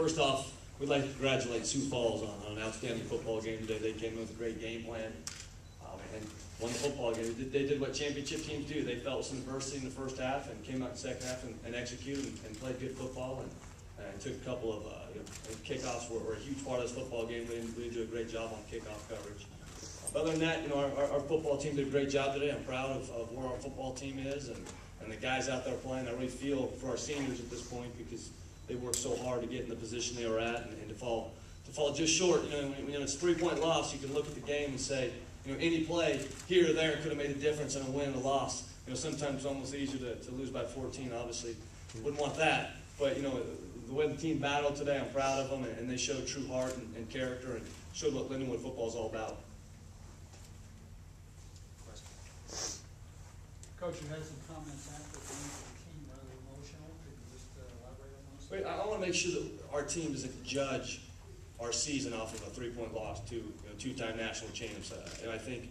first off, we'd like to congratulate Sioux Falls on an outstanding football game today. They came in with a great game plan and won the football game. They did what championship teams do. They felt some adversity in the first half and came out in the second half and executed and played good football and took a couple of kickoffs were a huge part of this football game. We didn't do a great job on kickoff coverage. Other than that, our football team did a great job today. I'm proud of where our football team is and the guys out there playing. I really feel for our seniors at this point because they worked so hard to get in the position they were at and to fall just short. When it's a 3-point loss, you can look at the game and say, any play here or there could have made a difference in a win or loss. Sometimes it's almost easier to lose by 14. Obviously, wouldn't want that. But the way the team battled today, I'm proud of them, and they showed true heart and character and showed what Lindenwood football is all about. Coach, you had some comments after the game of the team, rather emotional. Could you just elaborate on those? Wait, I want to make sure that our team doesn't judge our season off of a 3-point loss to two-time national champs. And I think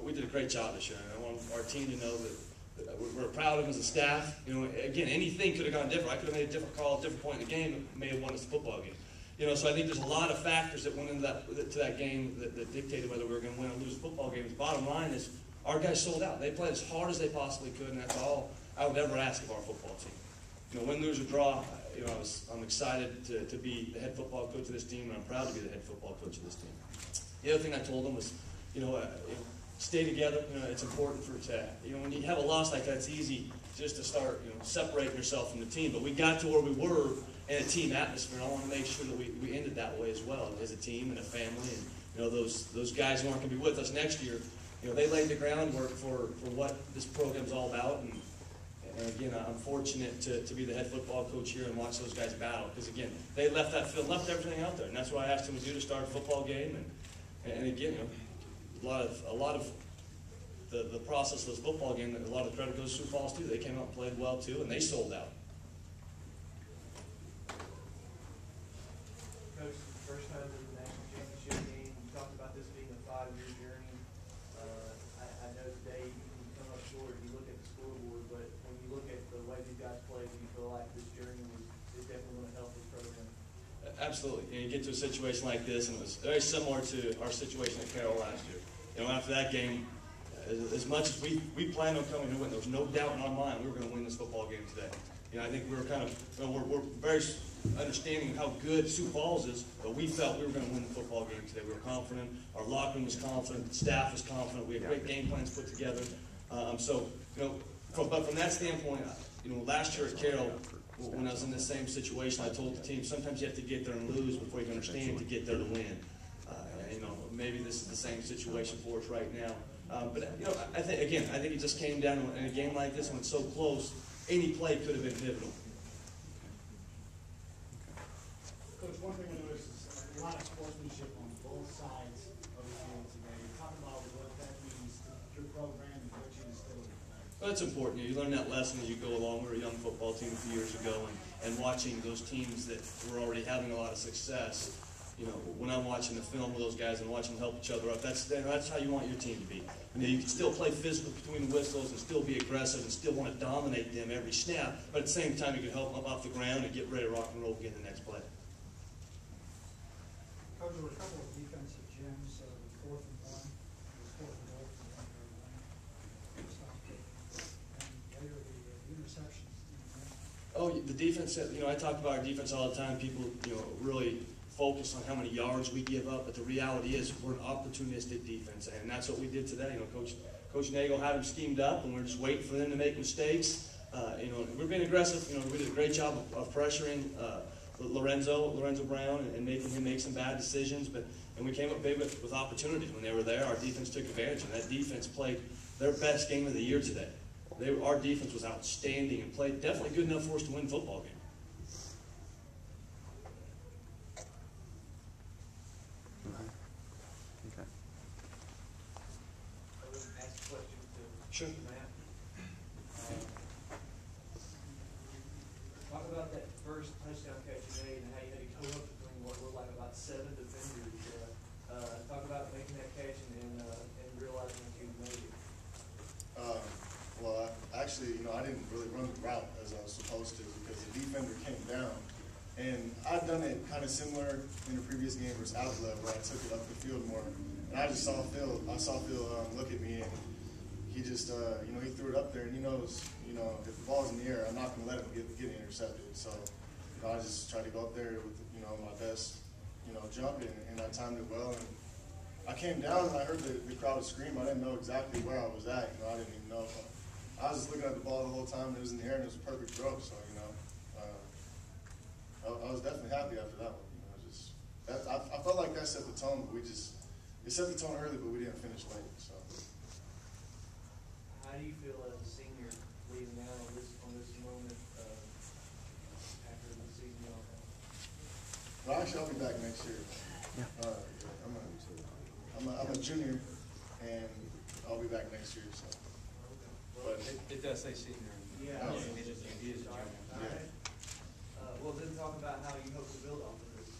we did a great job this year. And I want our team to know that we're proud of them as a staff. Again, anything could have gone different. I could have made a different call at a different point in the game that may have won us the football game. So I think there's a lot of factors that went into that game that dictated whether we were going to win or lose the football game. The bottom line is our guys sold out. They played as hard as they possibly could, and that's all I would ever ask of our football team. Win, lose, or draw, I'm excited to be the head football coach of this team, and I'm proud to be the head football coach of this team. The other thing I told them was, stay together. It's important when you have a loss like that, it's easy just to start, separating yourself from the team. But we got to where we were in a team atmosphere, and I want to make sure that we ended that way as well as a team and a family. And those guys who aren't going to be with us next year, they laid the groundwork for what this program's all about. And again, I'm fortunate to be the head football coach here and watch those guys battle. Because again, they left that field, left everything out there, and that's what I asked them to do to start a football game. And again, a lot of the process of this football game, a lot of credit goes to Sioux Falls too. They came out and played well too, and they sold out. Coach, first time in the national championship game. You talked about this being a 5-year journey. I know today you come up short if you look at the scoreboard, but when you look at the way these guys play, do you feel like this journey is definitely going to help this program? Absolutely. You get to a situation like this, and it was very similar to our situation at Carroll last year. After that game, as much as we planned on coming to win, there was no doubt in our mind we were going to win this football game today. I think we were kind of, we're very understanding of how good Sioux Falls is, but we felt we were going to win the football game today. We were confident. Our locker room was confident. The staff was confident. We had great game plans put together. But from that standpoint, last year at Carroll, when I was in the same situation, I told the team sometimes you have to get there and lose before you can understand to get there to win. Maybe this is the same situation for us right now. But I think it just came down to, in a game like this when it's so close, any play could have been pivotal. Coach, one thing I noticed is a lot of sportsmanship on both sides of the field today. Talk about what that means to your program and what you instilled. Well, that's important. You learn that lesson as you go along. We were a young football team a few years ago, and watching those teams that were already having a lot of success. When I'm watching the film with those guys and watching them help each other up, that's how you want your team to be. You can still play physical between the whistles and still be aggressive and still want to dominate them every snap, but at the same time you can help them up off the ground and get ready to rock and roll again the next play. Coach, there were a couple of defensive gems, 4th and 1, it was 4th and 0 for one and later the interceptions. Oh, the defense, I talk about our defense all the time. People, really focus on how many yards we give up, but the reality is we're an opportunistic defense, and that's what we did today. Coach Nagel had them schemed up, and we're just waiting for them to make mistakes. We're being aggressive. We did a great job of pressuring Lorenzo Brown and making him make some bad decisions, and we came up big with opportunities when they were there. Our defense took advantage, and that defense played their best game of the year today. Our defense was outstanding and played definitely good enough for us to win the football game. Sure. Talk about that first touchdown catch you made and how you had to go up between what looked like about 7 defenders. Talk about making that catch and realizing that you made it. Well, actually, I didn't really run the route as I was supposed to because the defender came down And I'd done it kind of similar in a previous game versus Outlet where I took it up the field more. And I just saw Phil look at me, and he just, he threw it up there, and he knows, if the ball's in the air, I'm not going to let him get it intercepted. So, I just tried to go up there with, my best, jump, and I timed it well. And I came down and I heard the crowd scream. I didn't know exactly where I was at. I didn't even know. I was just looking at the ball the whole time, and it was in the air, and it was a perfect throw. So, I was definitely happy after that one. I felt like that set the tone, but it set the tone early, but we didn't finish late. So. How do you feel as a senior leading out on this moment after the season? Well, actually, I'll be back next year. I'm a junior, and I'll be back next year. So. But It does say senior. Yeah. Oh. He is a junior. Yeah. Well, then talk about how you hope to build off of this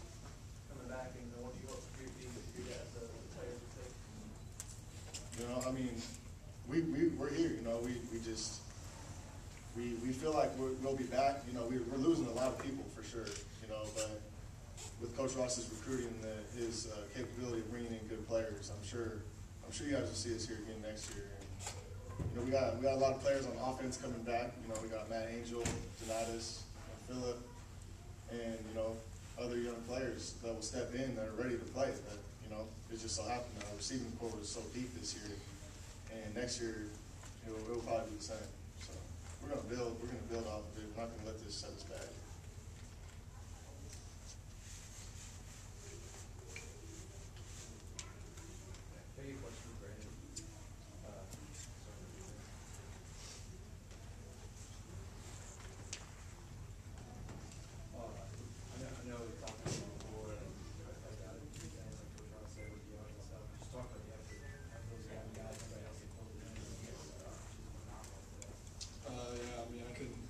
coming back, and what you hope to do as the players will take. We're here. We feel like we'll be back. We're losing a lot of people for sure. But with Coach Ross's recruiting and his capability of bringing in good players, I'm sure you guys will see us here again next year. And we got a lot of players on offense coming back. We got Matt Angel, Donatus, and Phillip, and other young players that will step in that are ready to play. That it just so happened that our receiving core was so deep this year, and next year it'll probably be the same. So we're gonna build off of it. We're not gonna let this set us back. Maybe a question for Brandon. I know we talked about it before, and I got it again, like Coach Ross said with the and stuff. Just talk about the effort of those young guys, everybody else that closed the game, which is phenomenal today. I couldn't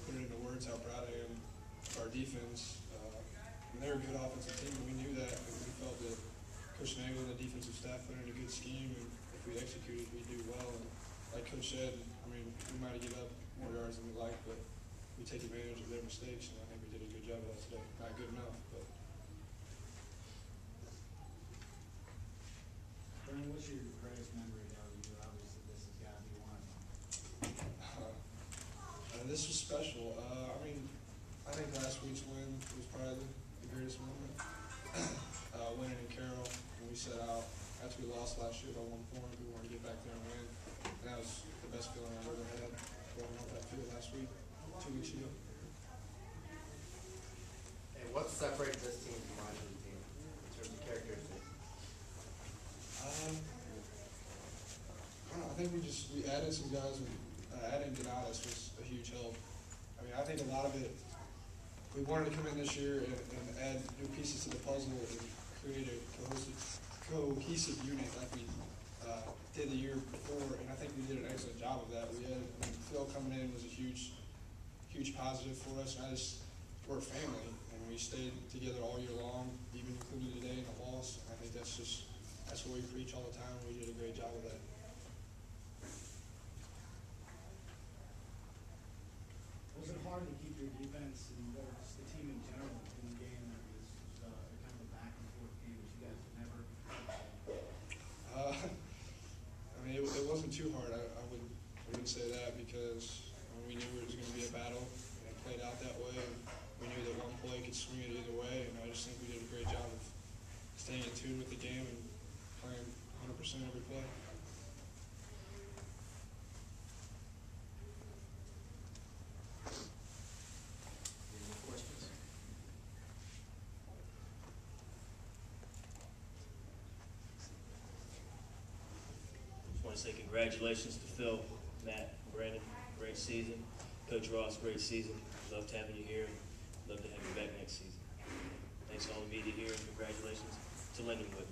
put it into words how proud I am of our defense. They're a good offensive team, and we knew that, and we felt that Coach Nagel and the defensive staff put in a good scheme, and if we executed, we'd do well. And like Coach said, we might have given up more yards than we like, but we take advantage of their mistakes, and I think we did a good job of that today. Not good enough, but. Brandon, what's your greatest memory of you? Obviously, this has got to be one of them. This was special. I think last week's win was probably the greatest moment. Winning in Carroll, when we set out, after we lost last year by 1 point, we wanted to get back there and win. And that was the best feeling I've ever had going off that field last week, 2 weeks ago. And what separates this team from Washington team in terms of characteristics? I think we added some guys. Adding Donatus was a huge help. I think a lot of it, we wanted to come in this year and add new pieces to the puzzle and create a cohesive unit like we did the year before, and I think we did an excellent job of that. Phil coming in was a huge positive for us, and we're a family, and we stayed together all year long, even including today in the loss. I think that's what we preach all the time. We did a great job of that. Was it hard to keep your defense and just the team in general in the game that was kind of a back and forth game, which you guys have never? It wasn't too hard. I wouldn't say that because we knew it was going to be a battle, and it played out that way. And we knew that one play could swing it either way, and I just think we did a great job of staying in tune with the game and playing 100% every play. Say congratulations to Phil, Matt, Brandon, great season. Coach Ross, great season. Loved having you here. Love to have you back next season. Thanks to all the media here, and congratulations to Lindenwood.